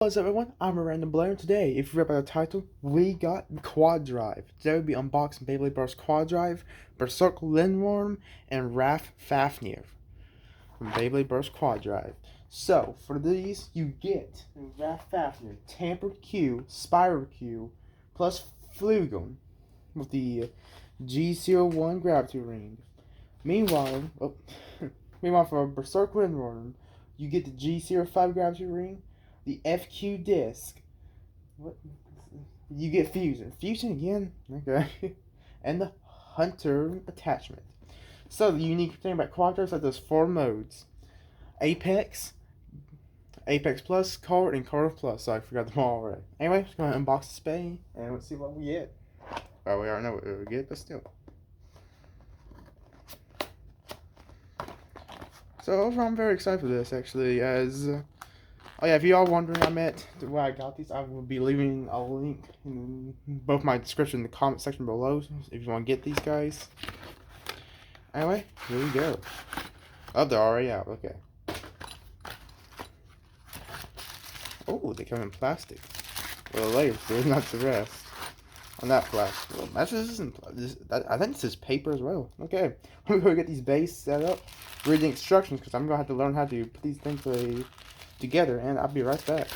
What's up everyone, I'm a random Blair. Today, if you read by the title, we got Quaddrive. Today we'll be unboxing Beyblade Bros. Quaddrive, Berserk Linwyrm, and Wraith Fafnir from Beyblade Bros. Quaddrive. So, for these, you get Wraith Fafnir, Tampered Q, Spiral Q, plus Flugel with the G01 Gravity Ring. Meanwhile, meanwhile for Berserk Linwyrm, you get the G05 Gravity Ring, the FQ disc. What? You get fusion. Fusion again? Okay. And the hunter attachment. So the unique thing about Quattro is that there's 4 modes. Apex, Apex Plus, Card, and Card Plus. So I forgot them all already. Anyway, just gonna unbox the spay and let's see what we get. Oh, we already know what we get, but still. So overall, I'm very excited for this actually, as oh yeah, if you all wondering where I got these, I will be leaving a link in both my description and the comment section below if you want to get these guys. Anyway, here we go. Oh, they're already out, okay. Oh, they come in plastic. Well, the layers do, not the rest. On that plastic. Well, this isn't, I think this is paper as well. Okay, I'm going to get these bays set up, read the instructions, because I'm going to have to learn how to put these things together, and I'll be right back.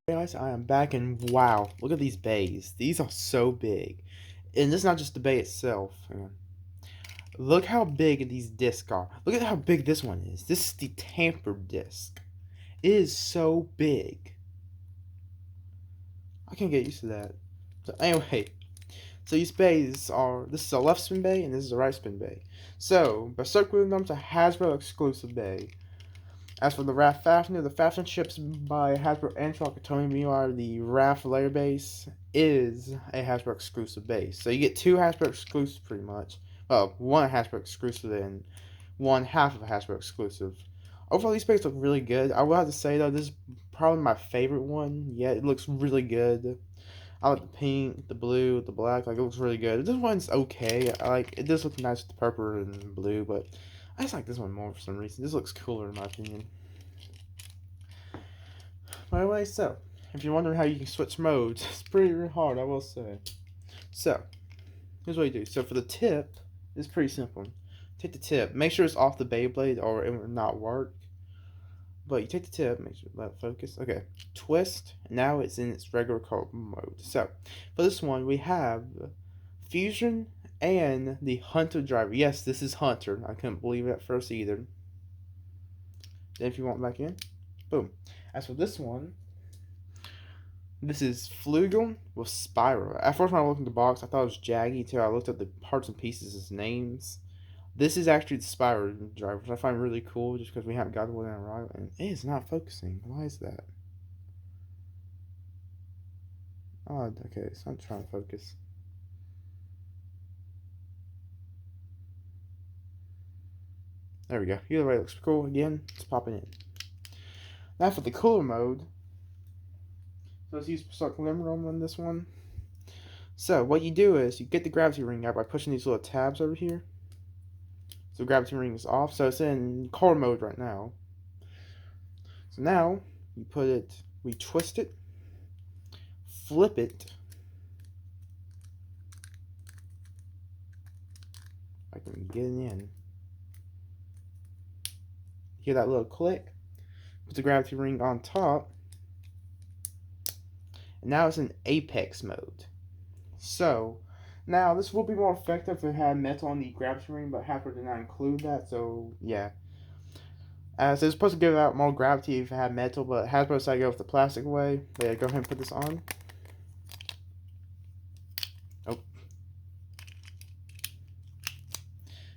Hey guys, I am back, and wow, look at these bays. These are so big. And this is not just the bay itself. Look how big these discs are. Look at how big this one is. This is the tampered disc. It is so big. I can't get used to that. So anyway, so these bays are, this is a left spin bay and this is a right spin bay. So Berserk Linwyrm is a Hasbro exclusive bay. As for the Wraith Fafnir, the Fafnir ships by Hasbro and Shokatoni. Meanwhile, the Wraith layer base is a Hasbro exclusive base. So you get 2 Hasbro exclusives pretty much. Well, 1 Hasbro exclusive and 1 half of a Hasbro exclusive. Overall, these bases look really good. I will have to say though, this is probably my favorite one. Yeah, it looks really good. I like the pink, the blue, the black. Like, it looks really good. This one's okay. It does look nice with the purple and blue, but I just like this one more for some reason. This looks cooler in my opinion. By the way, so if you're wondering how you can switch modes, it's pretty hard, I will say. So here's what you do. So for the tip, it's pretty simple. Take the tip, make sure it's off the Beyblade or it will not work. But you take the tip, make sure let it focus. Okay, twist. Now it's in its regular color mode. So for this one, we have fusion and the hunter driver. Yes, this is hunter. I couldn't believe it at first either. Then if you want back in, boom. As for this one, this is Flugel with Spiral. At first when I looked at the box, I thought it was Jaggy until I looked at the parts and pieces as names. This is actually the Spiral driver, which I find really cool just because we haven't got one in a while. And it is not focusing. Why is that? Oh, okay, so I'm trying to focus. There we go. Either way, it looks cool. Again, it's popping in. Now for the cooler mode. So let's use Berserk Linwyrm on this one. So what you do is you get the gravity ring out by pushing these little tabs over here. So gravity ring is off. So it's in core mode right now. So now you put it, we twist it, flip it. I can get it in. Hear that little click? Put the gravity ring on top. And now it's in Apex mode. So now this will be more effective if it had metal on the gravity ring, but Hasbro did not include that, so yeah. So it's supposed to give out more gravity if it had metal, but Hasbro decided to go with the plastic way. Yeah, go ahead and put this on. Oh.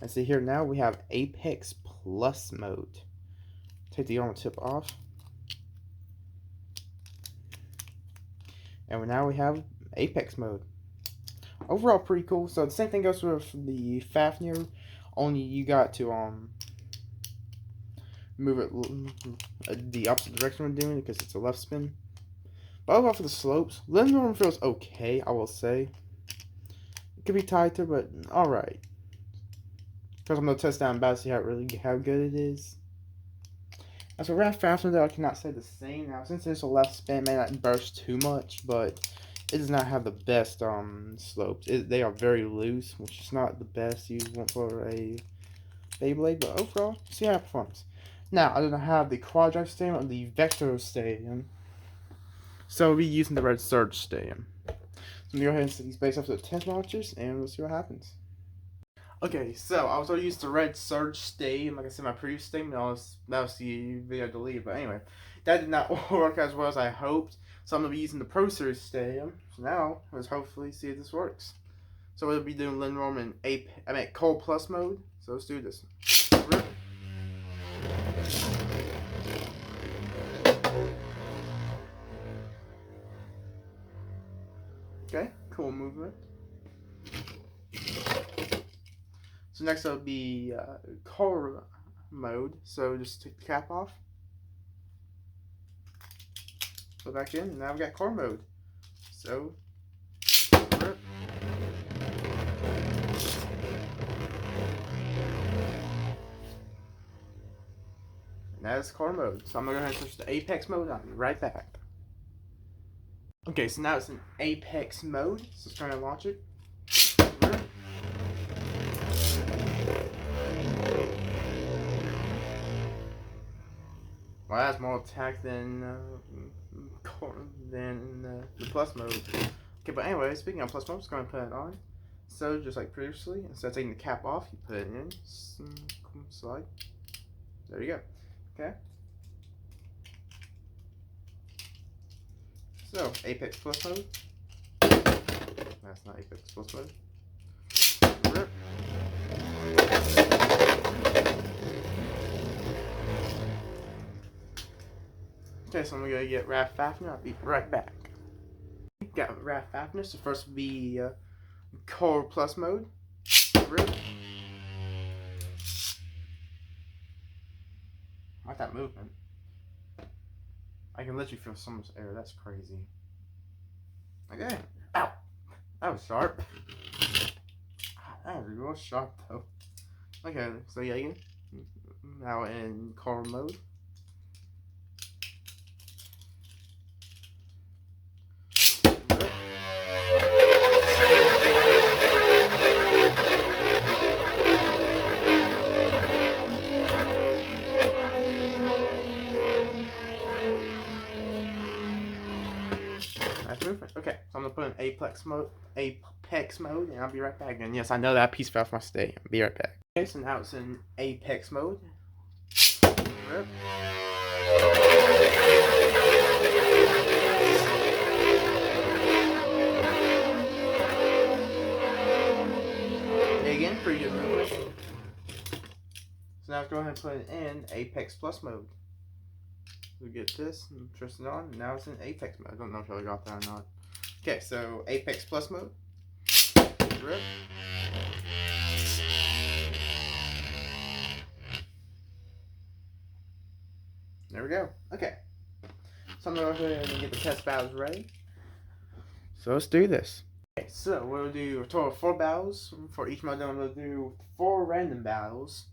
And see here now we have Apex Plus mode. Take the armor tip off. And now we have Apex mode. Overall, pretty cool. So the same thing goes with the Fafnir, only you got to move it the opposite direction when doing it because it's a left spin. But overall, for the slopes, Linwyrm feels okay, I will say. It could be tighter, but alright. Because I'm gonna test down and see how good it is. As for Wraith Fafnir, though, I cannot say the same. Now, since there's a less spin, it may not burst too much, but it does not have the best slopes. They are very loose, which is not the best you want for a Beyblade, but overall, see how it performs. Now, I don't have the Quaddrive Stadium or the Vector Stadium, so we'll be using the Red Surge Stadium. So I'm going to go ahead and set these base up to the 10 launchers, and we'll see what happens. Okay, so I was already used to Red Surge Stadium, like I said in my previous statement. That was the video deleted, but anyway, that did not work as well as I hoped. So I'm gonna be using the Pro Series Stadium. So now let's hopefully see if this works. So we'll be doing Linwyrm in Cold Plus mode. So let's do this. Okay, cool movement. So next will be core mode. So just take the cap off, go back in, and now we've got core mode. So rip. And that is core mode. So I'm gonna go ahead and switch to Apex mode. I'll be right back. Okay, so now it's in Apex mode. So let's try and launch it. Rip. Well, that has more attack than the plus mode. Okay, but anyway, speaking of plus mode, I'm just going to put it on. So, just like previously, instead of taking the cap off, you put it in, slide. There you go. Okay. So, Apex plus mode. That's not Apex plus mode. Rip. Okay, so I'm gonna get Wraith Fafnir. I'll be right back. Got Wraith Fafnir. So first will be Core Plus mode. Rip. I like that movement. I can literally feel so much air. That's crazy. Okay. Ow! That was sharp. That was real sharp though. Okay, so yeah, now in core mode. Okay, so I'm gonna put in Apex mode, and I'll be right back. And yes, I know that piece fell off my stay. I'll be right back. Okay, so now it's in Apex mode. Rip. Again, pretty good movement. So now let's go ahead and put it in Apex Plus mode. We get this and twist it on, and now it's in Apex mode. I don't know if y'all got that or not. Okay, so Apex Plus mode. Rip. There we go. Okay. So I'm going to go ahead and get the test battles ready. So let's do this. Okay, so we'll do a total of 4 battles for each mode. I'm going to do 4 random battles.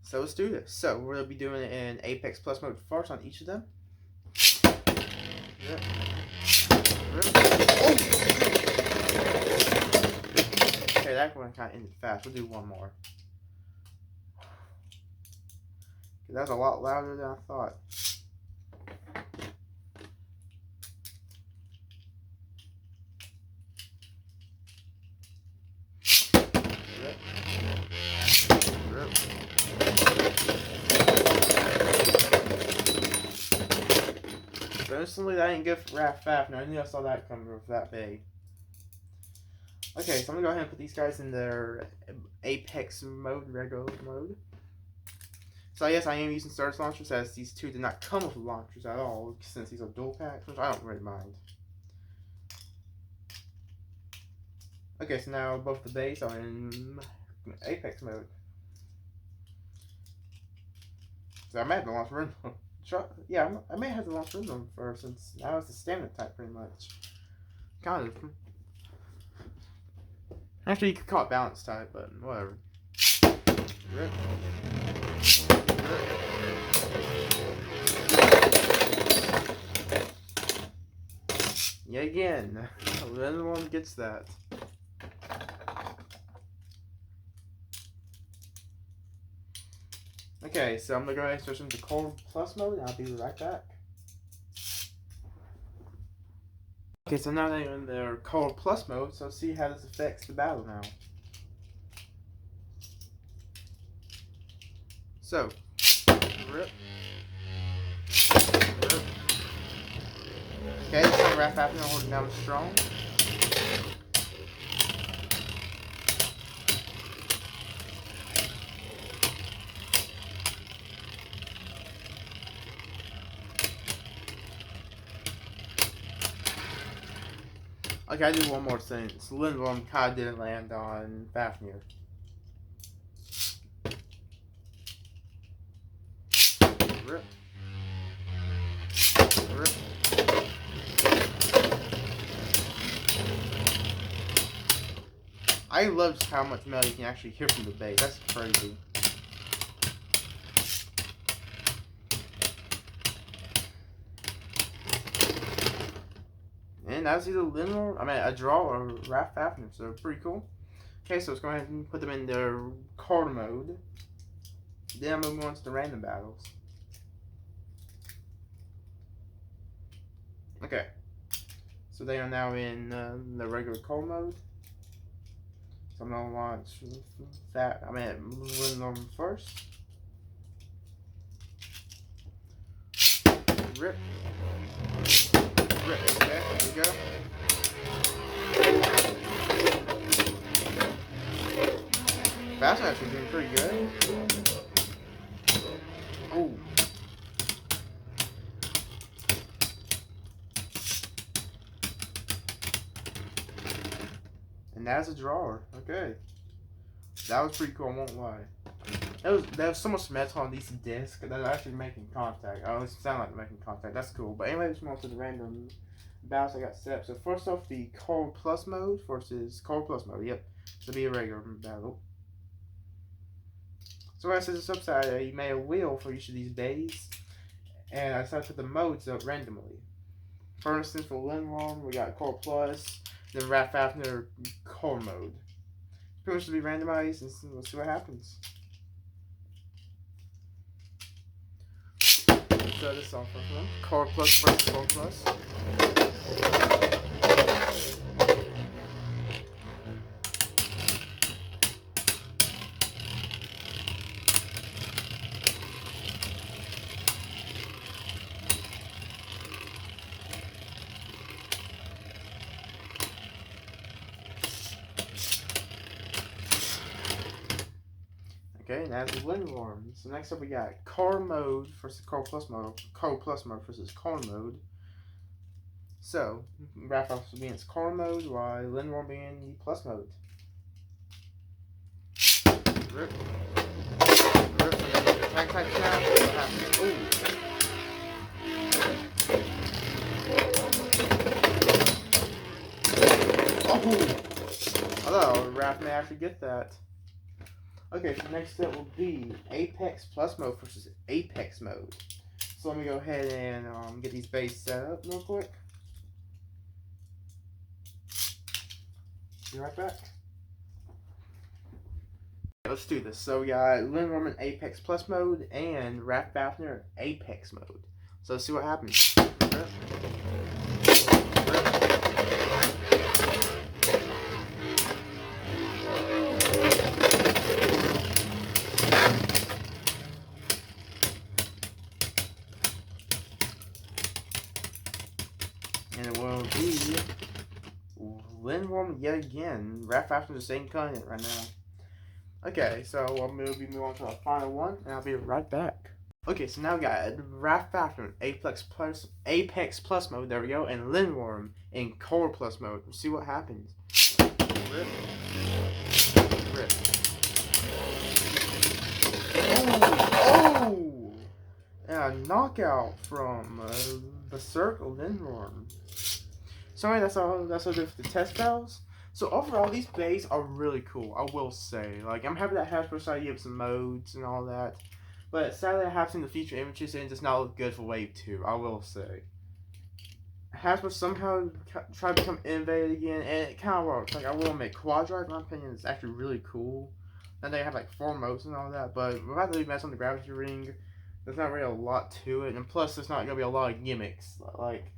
So let's do this. So we'll be doing it in Apex Plus mode first on each of them. Yep. Oh! Okay, that one kind of ended fast. We'll do one more. That's a lot louder than I thought. So instantly, that ain't good for Wraith Fafnir. I knew I saw that coming with that big. Okay, so I'm gonna go ahead and put these guys in their Apex mode, regular mode. So yes, I am using Surge launchers, as these two did not come with launchers at all, since these are dual packs, which I don't really mind. Okay, so now both the beys are in Apex mode. So I may have to launch Rhythm. Yeah, I may have to launch Rhythm first, since now it's the stamina type pretty much. Kind of. Actually, you could call it balance type, but whatever. Rip. Yet again, Linwyrm gets that. Okay, so I'm gonna go ahead and switch into Cold Plus mode, and I'll be right back. Okay, so now they're in their Cold Plus mode, so let's see how this affects the battle now. So, rip. Rip. Okay, this time Wraith Fafnir holding down strong. Okay, I do one more since Linwyrm kind of didn't land on Fafnir. Rip. Rip. I love how much metal you can actually hear from the base. That's crazy. And that's either a draw or Wraith Fafnir, so pretty cool. Okay, so let's go ahead and put them in their card mode. Then I'm moving on to the random battles. Okay, so they are now in the regular card mode. So I'm gonna launch Linwyrm first. Rip. Rip. Okay, there we go. Fast's actually doing pretty good. Oh. And that's a drawer. Okay. That was pretty cool, I won't lie. There was so much metal on these discs that they're actually making contact. Oh, it sound like they're making contact. That's cool. But anyway, let's move on to the random battles I got set up. So first off, the Cold Plus mode versus Cold Plus mode. Yep. This will be a regular battle. So as I said this upside, you made a wheel for each of these bays. And I decided to put the modes up randomly. For instance, for Linwyrm, we got Cold Plus. Then Wraith Fafnir Cold mode. Pretty much to be randomized, and we'll see what happens. So this off first one. Cold Plus versus Cold Plus. Okay, now the Linwyrm. So next up we got car mode versus Cold Plus mode. Cold Plus mode versus car mode. So, Wraith Fafnir will be in its car mode, while Linwyrm will be in the plus mode. Rip. Rip. Attack touchdown. What happens? Ooh. Oh! I thought Wraith may actually get that. Okay, so next up will be Apex Plus mode versus Apex mode. So let me go ahead and get these bays set up real quick. Be right back. Okay, let's do this. So we got Linwyrm in Apex Plus mode and Wraith Fafnir Apex mode. So let's see what happens. And it will be Linwyrm yet again. Wraith Fafnir the same content right now. Okay, so we'll move on to the final one, and I'll be right back. Okay, so now we got Wraith Fafnir Apex Plus mode, there we go, and Linwyrm in Cold Plus mode. We'll see what happens. Rip. Rip. Oh! And a knockout from Berserk Linwyrm. Sorry, that's all good for the test battles. So overall, these bays are really cool, I will say. Like, I'm happy that Hasbro decided to give some modes and all that. But sadly, I have seen the feature images and it does not look good for Wave 2, I will say. Hasbro somehow tried to become innovative again, and it kind of works. Like, I will admit, Quaddrive, in my opinion, is actually really cool. And they have like 4 modes and all that, but without really mess on the gravity ring, there's not really a lot to it. And plus, there's not gonna be a lot of gimmicks like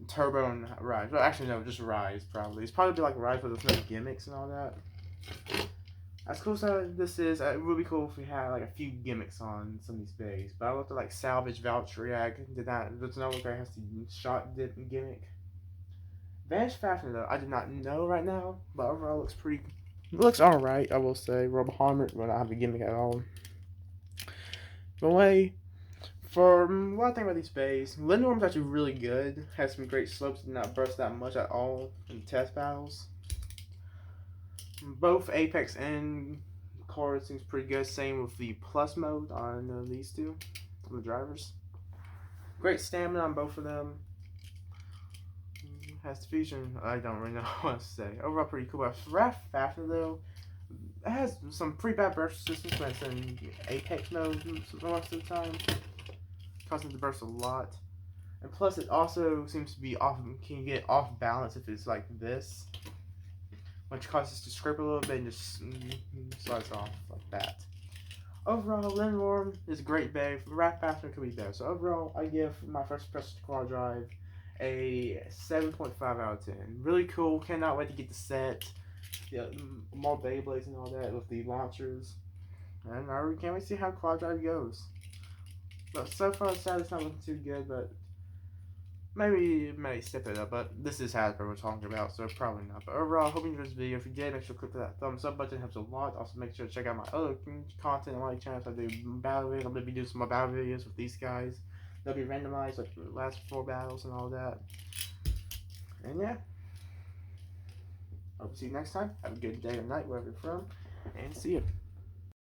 Turbo and Rise. Well, actually, no, just Rise probably. It's probably be like Rise, but there's no gimmicks and all that. As cool as this is, it would be cool if we had like a few gimmicks on some of these bays. But I looked at like Salvage, Vouch, React, did not. Does not look like it has the shot dip gimmick. Wraith Fafnir though, I do not know right now, but overall looks pretty. It looks alright, I will say. Rob Harmer will not have a gimmick at all. But anyway, for what I think about these bays, Linwyrm's actually really good. Has some great slopes, did not burst that much at all in test battles. Both Apex and Core seems pretty good. Same with the Plus mode on these two, on the drivers. Great stamina on both of them. Has fusion. I don't really know what to say. Overall, pretty cool. But Wraith Fafnir though, it has some pretty bad burst resistance when it's in Apex mode most of the time, causing it to burst a lot. And plus, it also seems to be off. Can get off balance if it's like this, which causes it to scrape a little bit and just slides off like that. Overall, Linwyrm is a great bay. Wraith Fafnir could be better. So overall, I give my first press Quaddrive a 7.5 out of 10. Really cool. Cannot wait to get the set. Yeah, more Beyblades and all that with the launchers. And I really can't wait to see how Quaddrive goes. But so far, sad it's not looking too good, but maybe it may step it up. But this is Hasbro we're talking about, so probably not. But overall, I hope you enjoyed this video. If you did, make sure to click that thumbs up button. It helps a lot. Also, make sure to check out my other content on my channel. I do battle videos. I'm going to be doing some more battle videos with these guys. They'll be randomized, like the last 4 battles and all that. And yeah. Hope to see you next time. Have a good day or night, wherever you're from. And see you.